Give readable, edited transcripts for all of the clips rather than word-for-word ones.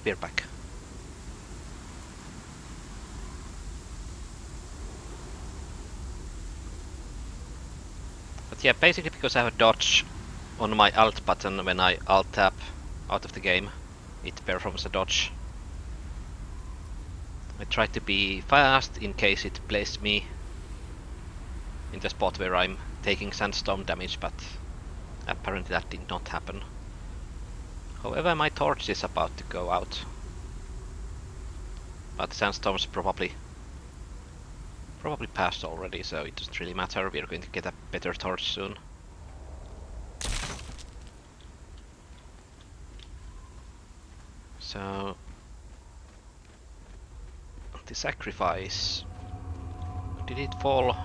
Beer back. But yeah, basically because I have a dodge on my alt button when I alt tab out of the game, it performs a dodge. I try to be fast in case it places me in the spot where I'm taking sandstorm damage, but apparently that did not happen. However, my torch is about to go out. But sandstorm's probably passed already, so it doesn't really matter. We're going to get a better torch soon. So the sacrifice, did it fall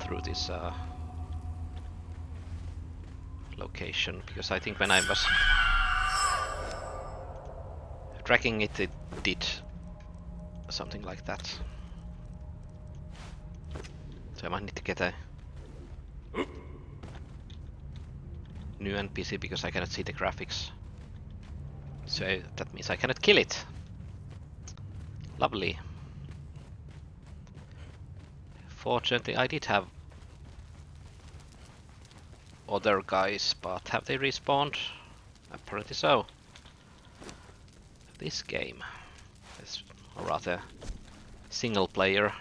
through this location? Because I think when I was tracking it, it did something like that. So I might need to get a new NPC because I cannot see the graphics. So that means I cannot kill it. Lovely. Fortunately, I did have other guys, but have they respawned? Apparently so. This game is rather single player.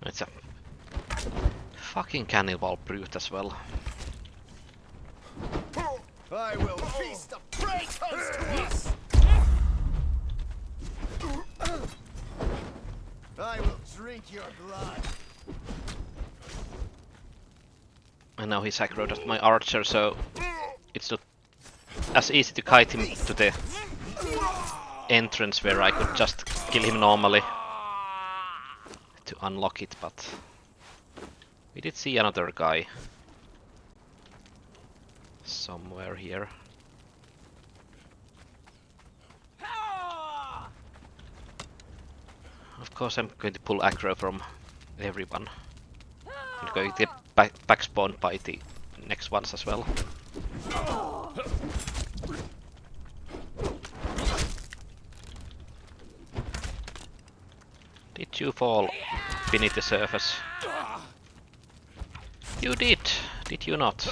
It's a fucking cannibal brute as well. I will feast the prey comes to us. I will drink your blood. And now he's aggroed at my archer, so it's not as easy to kite him to the entrance where I could just kill him normally to unlock it, but we did see another guy somewhere here. Of course I'm going to pull aggro from everyone. I'm going to get back spawned by the next ones as well. Did you fall beneath the surface? You did you not?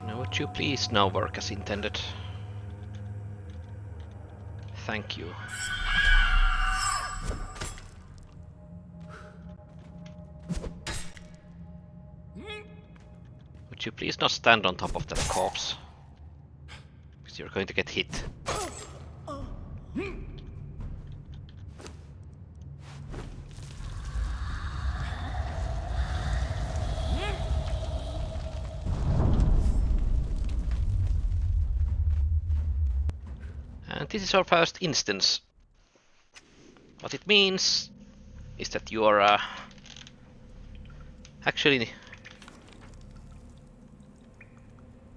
Now would you please now work as intended? Thank you. Would you please not stand on top of that corpse? Because you're going to get hit. And this is our first instance. What it means is that you are actually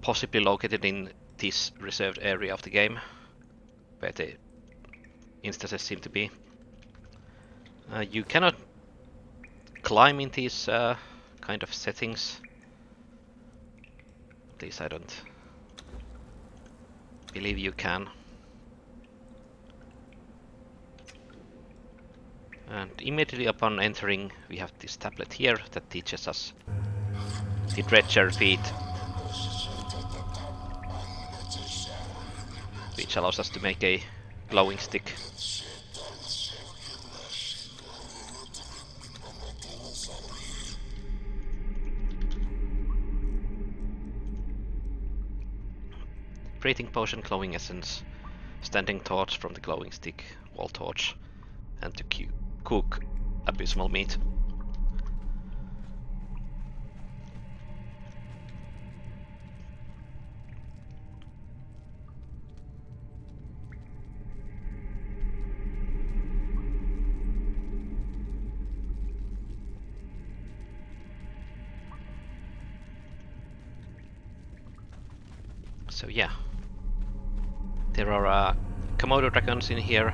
possibly located in this reserved area of the game, where the instances seem to be. You cannot climb in these kind of settings. At least I don't believe you can. And immediately upon entering, we have this tablet here that teaches us the dredger feat, which allows us to make a glowing stick. Breathing potion, glowing essence, standing torch from the glowing stick, wall torch, and to cook abysmal meat. So yeah, there are Komodo dragons in here.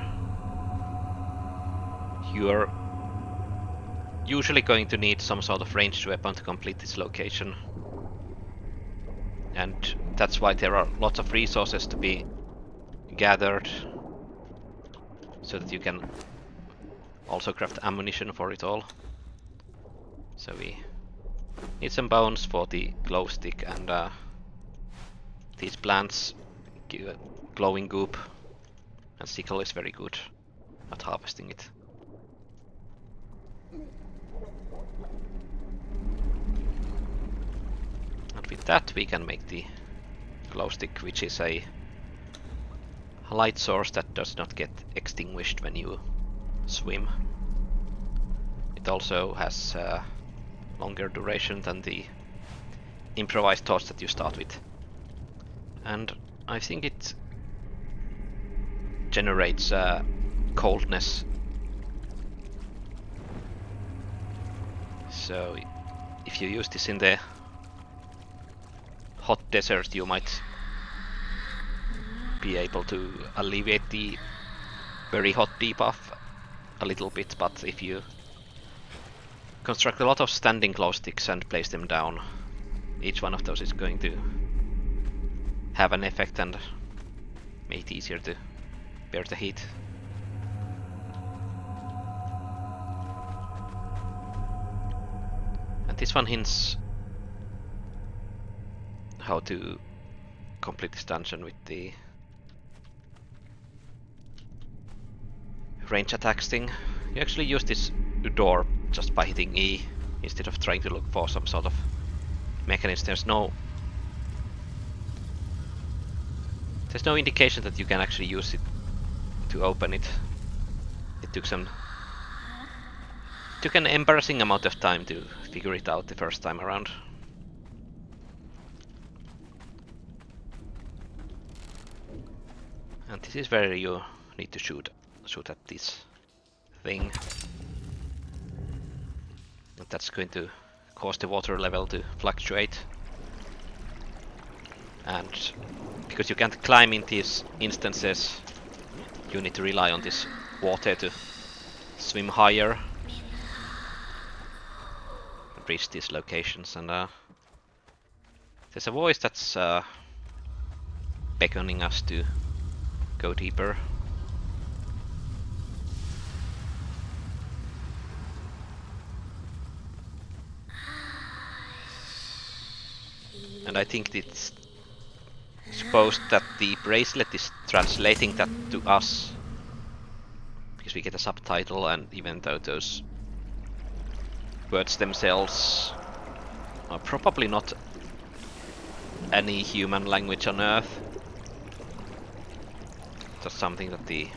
You're usually going to need some sort of ranged weapon to complete this location. And that's why there are lots of resources to be gathered, so that you can also craft ammunition for it all. So we need some bones for the glow stick, and these plants give a glowing goop, and sickle is very good at harvesting it. And with that we can make the glow stick, which is a light source that does not get extinguished when you swim. It also has longer duration than the improvised torch that you start with. And I think it generates coldness. So if you use this in the hot desert, you might be able to alleviate the very hot debuff a little bit, but if you construct a lot of standing glow sticks and place them down, each one of those is going to have an effect and make it easier to bear the heat. And this one hints how to complete this dungeon with the range attacks thing. You actually use this door just by hitting E instead of trying to look for some sort of mechanism. There's no indication that you can actually use it to open it. It took an embarrassing amount of time to figure it out the first time around. And this is where you need to shoot at this thing. And that's going to cause the water level to fluctuate. And because you can't climb in these instances, you need to rely on this water to swim higher and reach these locations. And there's a voice that's beckoning us to go deeper. And I think it's supposed that the bracelet is translating that to us, because we get a subtitle, and even though those words themselves are probably not any human language on Earth, just something that the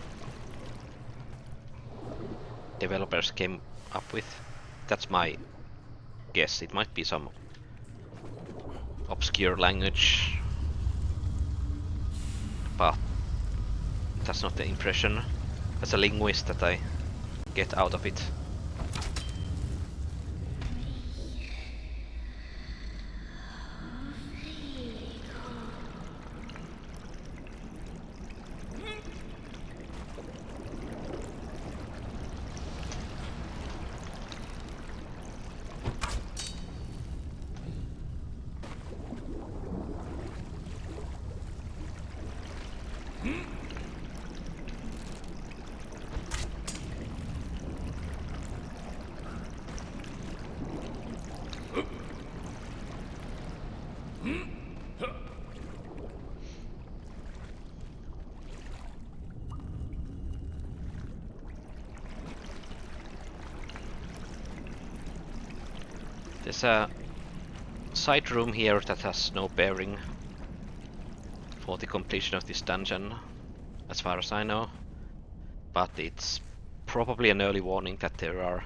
developers came up with. That's my guess. It might be some obscure language, but that's not the impression as a linguist that I get out of it. There's a side room here that has no bearing for the completion of this dungeon, as far as I know, but it's probably an early warning that there are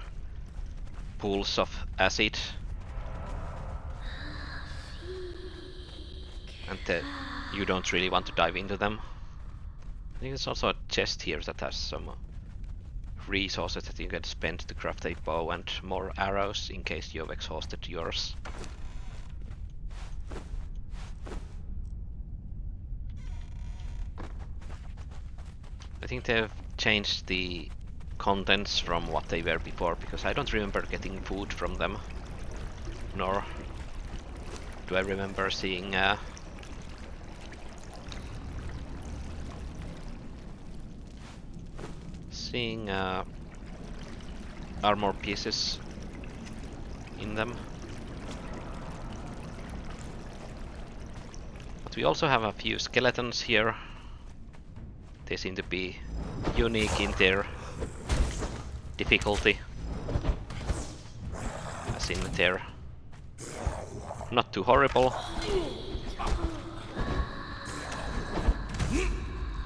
pools of acid, and you don't really want to dive into them. I think there's also a chest here that has some resources that you can spend to craft a bow and more arrows in case you've exhausted yours. I think they've changed the contents from what they were before, because I don't remember getting food from them. Nor do I remember seeing armor pieces in them. But we also have a few skeletons here. They seem to be unique in their difficulty, as in they're not too horrible.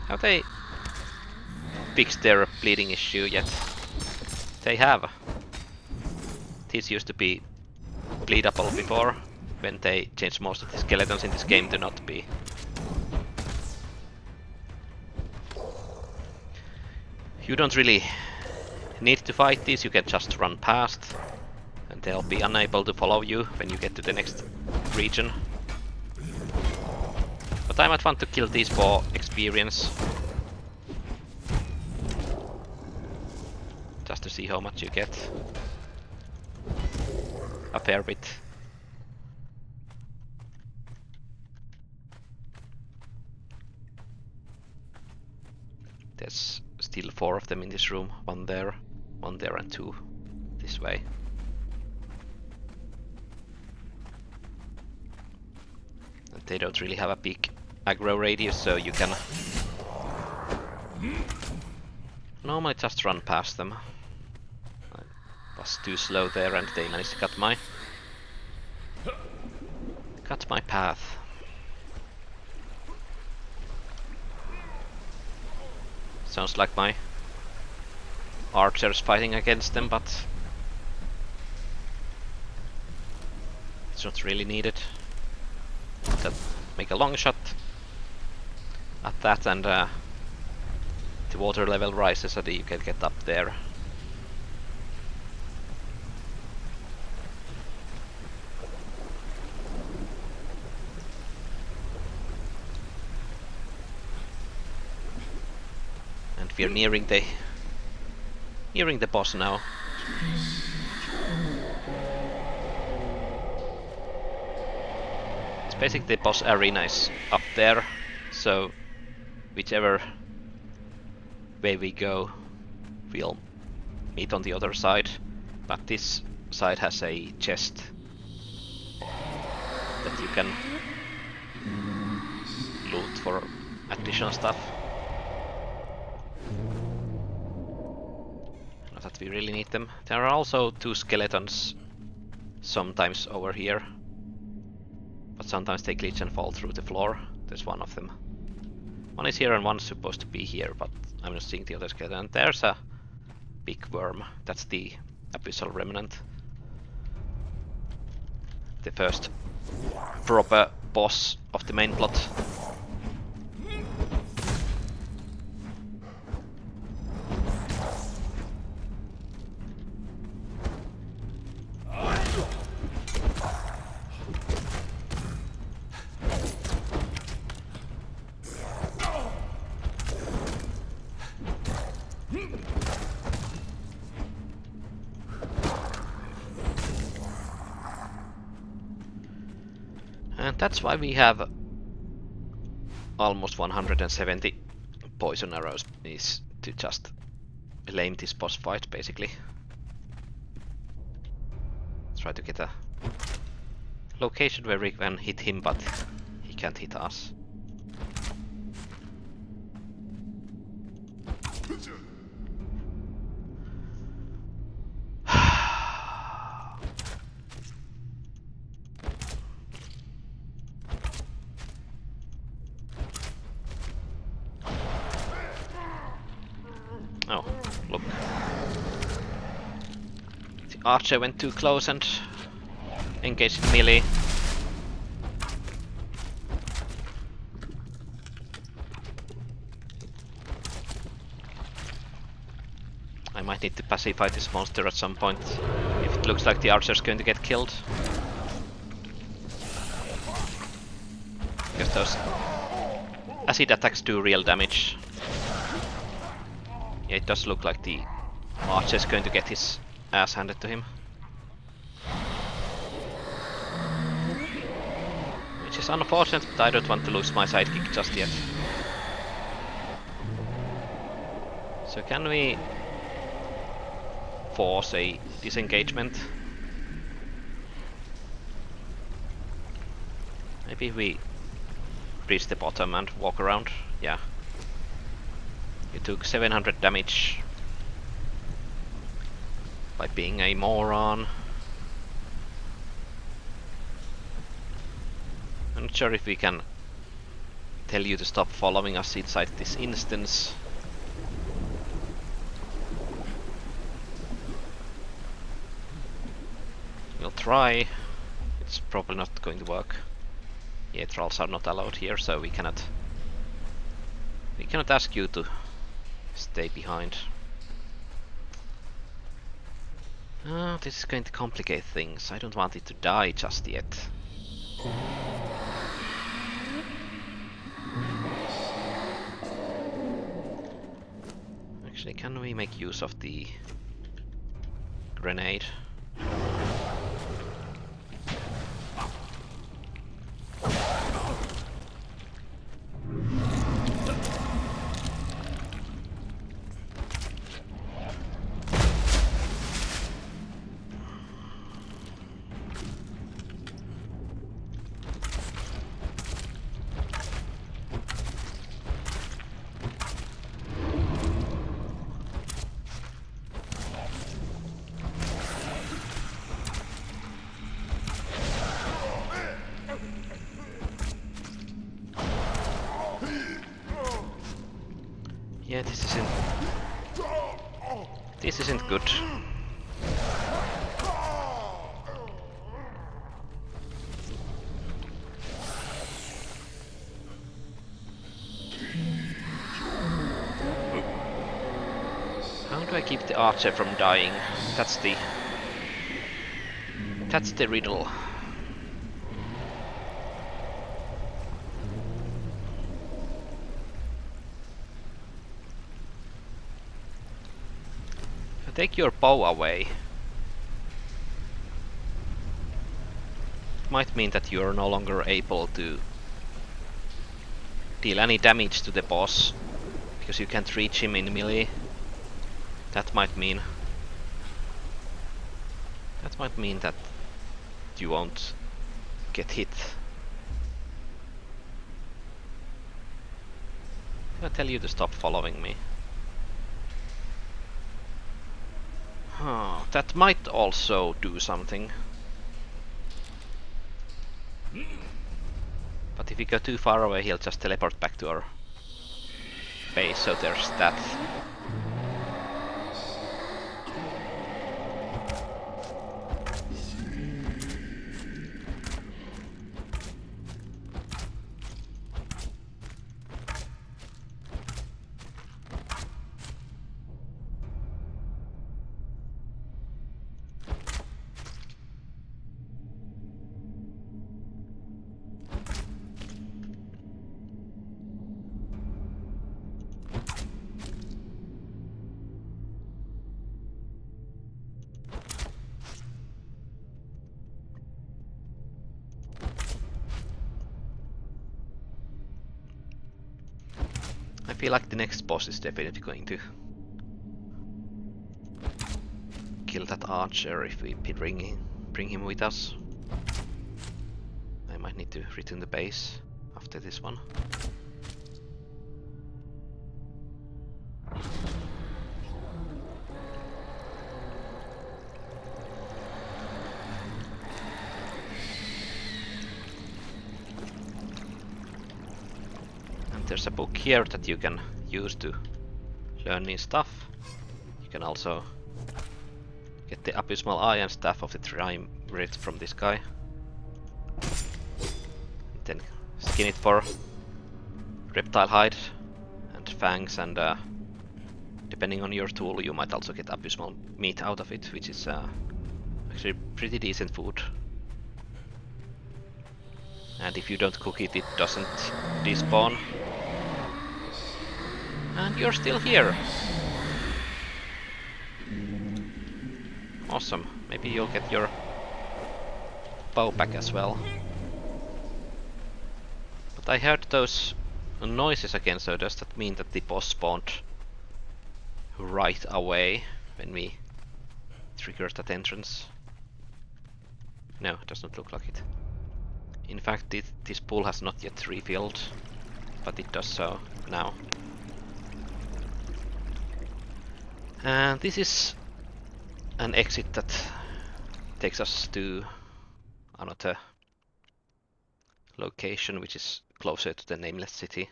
Have they fixed their bleeding issue yet? They have. These used to be bleedable before, when they changed most of the skeletons in this game to not be. You don't really need to fight these, you can just run past and they'll be unable to follow you when you get to the next region. But I might want to kill these for experience. Just to see how much you get. A fair bit. There's still 4 of them in this room. 1 there, and 2 this way. And they don't really have a big aggro radius, so you can normally just run past them. I was too slow there and they managed to cut my path. Sounds like my archers fighting against them, but it's not really needed. Just make a long shot at that and the water level rises so that you can get up there. And we're nearing the boss now. It's basically the boss arena is up there, so whichever way we go, we'll meet on the other side. But this side has a chest that you can loot for additional stuff. Not that we really need them. There are also 2 skeletons sometimes over here, but sometimes they glitch and fall through the floor. There's 1 of them. 1 is here and 1's supposed to be here, but I'm not seeing the other skeleton. And there's a big worm. That's the Abyssal Remnant. The first proper boss of the main plot. And that's why we have almost 170 poison arrows, is to just lame this boss fight basically. Try to get a location where we can hit him, but he can't hit us. Oh, look. The archer went too close and engaged in melee. I might need to pacify this monster at some point, if it looks like the archer's going to get killed. Because those acid attacks do real damage. Yeah, it does look like the archer is going to get his ass handed to him. Which is unfortunate, but I don't want to lose my sidekick just yet. So can we force a disengagement? Maybe if we reach the bottom and walk around. Yeah. You took 700 damage by being a moron. I'm not sure if we can tell you to stop following us inside this instance. We'll try. It's probably not going to work. Yeah, trolls are not allowed here, so we cannot ask you to stay behind. Oh, this is going to complicate things. I don't want it to die just yet. Actually, can we make use of the grenade? Yeah, this isn't good. How do I keep the archer from dying? That's the riddle. Take your bow away. It might mean that you are no longer able to deal any damage to the boss because you can't reach him in melee. That might mean that you won't get hit. I tell you to stop following me. Oh, that might also do something. But if we go too far away, he'll just teleport back to our base, so there's that. I feel like the next boss is definitely going to kill that archer if we bring him with us. I might need to return the base after this one. There's a book here that you can use to learn new stuff. You can also get the Abysmal Eye and Staff of the Triumvirate from this guy. Then skin it for reptile hide and fangs, and depending on your tool you might also get abysmal meat out of it, which is actually pretty decent food. And if you don't cook it, it doesn't despawn. And you're still here. Awesome. Maybe you'll get your bow back as well. But I heard those noises again, so does that mean that the boss spawned right away when we triggered that entrance? No, it does not look like it. In fact, this pool has not yet refilled, but it does so now. And this is an exit that takes us to another location which is closer to the nameless city.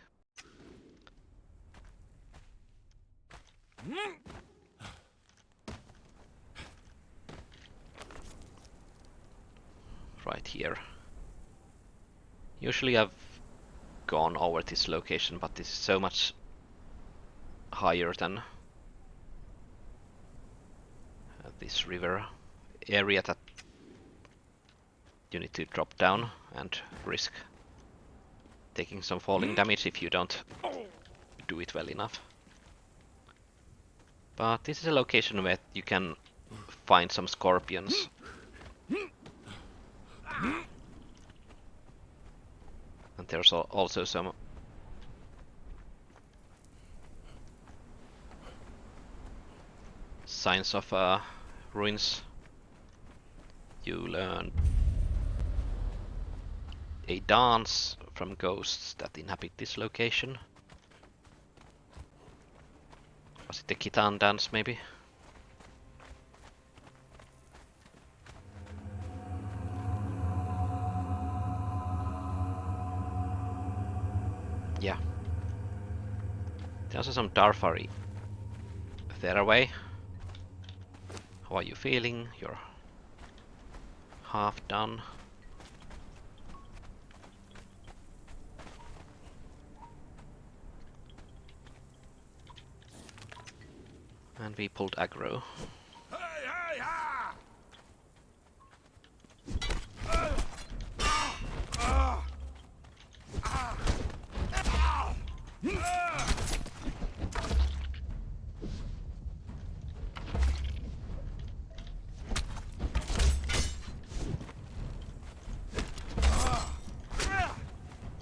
Right here. Usually I've gone over this location, but this is so much higher than this river area that you need to drop down and risk taking some falling damage if you don't do it well enough. But this is a location where you can find some scorpions. And there's also some signs of ruins. You learn a dance from ghosts that inhabit this location. Was it the Khitan dance, maybe? Yeah. There's also some Darfari thereaway. How are you feeling? You're half done. And we pulled aggro.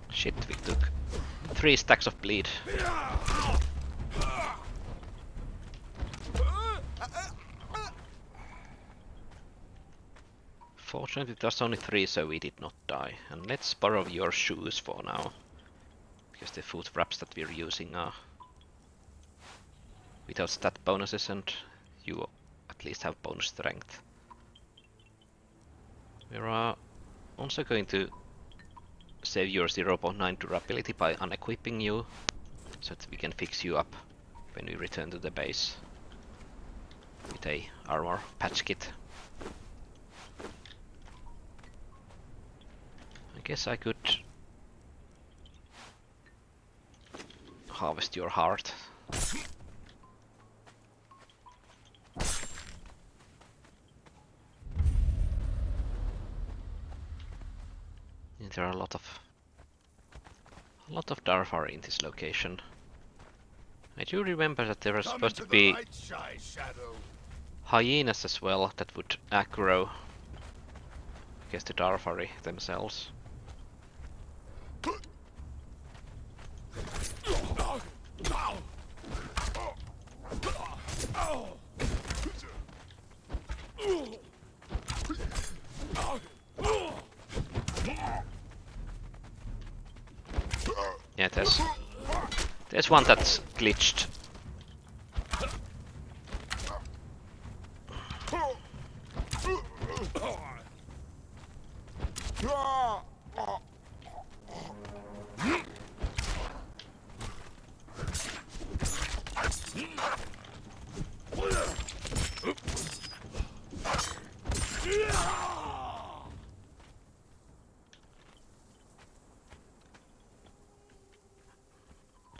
Shit, we took 3 stacks of bleed. Fortunately it was only 3, so we did not die. And let's borrow your shoes for now. Because the foot wraps that we're using are without stat bonuses, and you at least have bonus strength. We are also going to save your 0.9 durability by unequipping you, so that we can fix you up when we return to the base with a armor patch kit. I guess I could harvest your heart. And there are a lot of Darfari in this location. I do remember that there was supposed to be hyenas as well that would aggro against the Darfari themselves. Yeah, there's one that's glitched.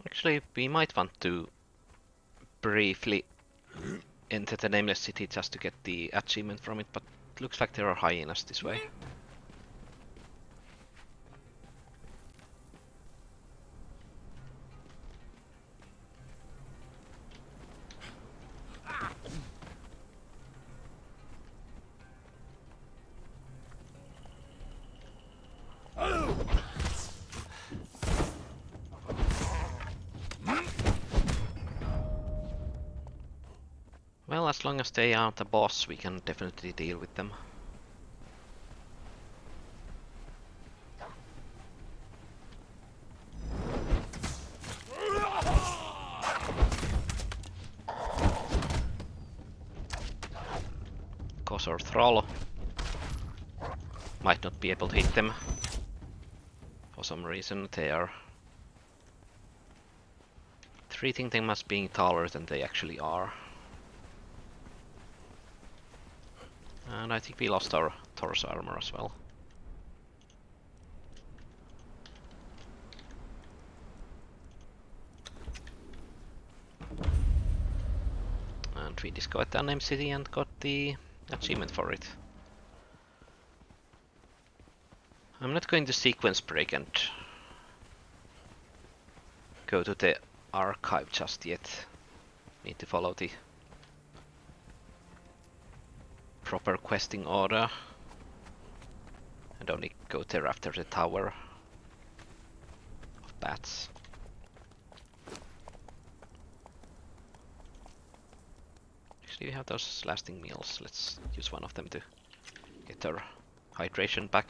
Actually, we might want to briefly enter the Nameless City just to get the achievement from it, but it looks like there are hyenas this way. Well, as long as they aren't a boss, we can definitely deal with them. Cause our thrall might not be able to hit them. For some reason, they are treating them as being taller than they actually are. And I think we lost our torso armor as well. And we destroyed the unnamed city and got the achievement for it. I'm not going to sequence break and go to the archive just yet. Need to follow the proper questing order and only go there after the Tower of Bats. Actually, we have those lasting meals. Let's use one of them to get our hydration back.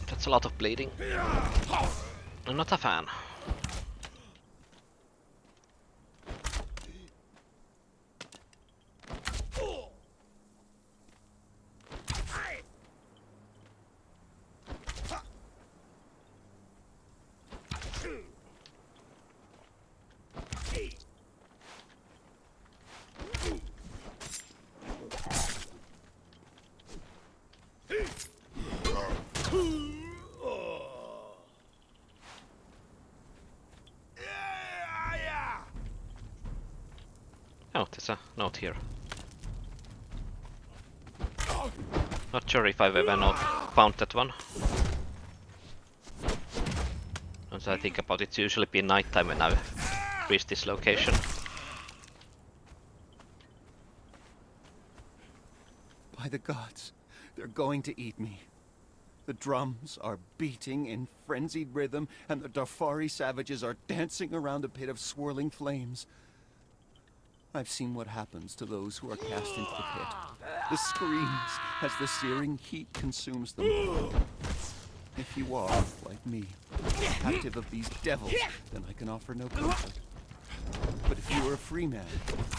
That's a lot of bleeding. I'm not a fan. Oh, there's a note here. Not sure if I've ever found that one. Once I think about it, it's usually been nighttime when I've reached this location. By the gods, they're going to eat me. The drums are beating in frenzied rhythm, and the Darfari savages are dancing around a pit of swirling flames. I've seen what happens to those who are cast into the pit. The screams as the searing heat consumes them. If you are, like me, captive of these devils, then I can offer no comfort. But if you are a free man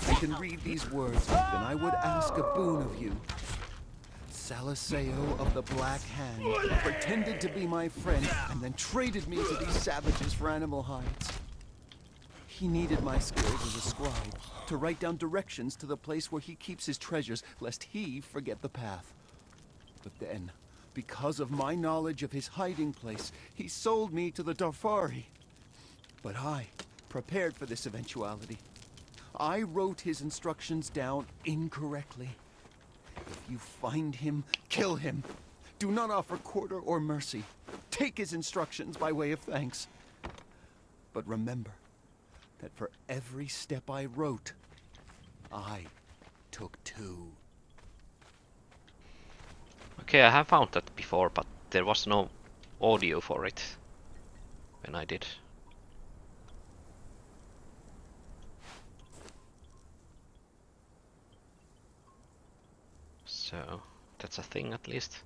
and can read these words, then I would ask a boon of you. Saliseo of the Black Hand pretended to be my friend and then traded me to these savages for animal hides. He needed my skills as a scribe to write down directions to the place where he keeps his treasures, lest he forget the path. But then, because of my knowledge of his hiding place, he sold me to the Darfari. But I prepared for this eventuality. I wrote his instructions down incorrectly. If you find him, kill him. Do not offer quarter or mercy. Take his instructions by way of thanks. But remember that for every step I wrote, I took 2. Okay, I have found that before, but there was no audio for it when I did. So, that's a thing at least.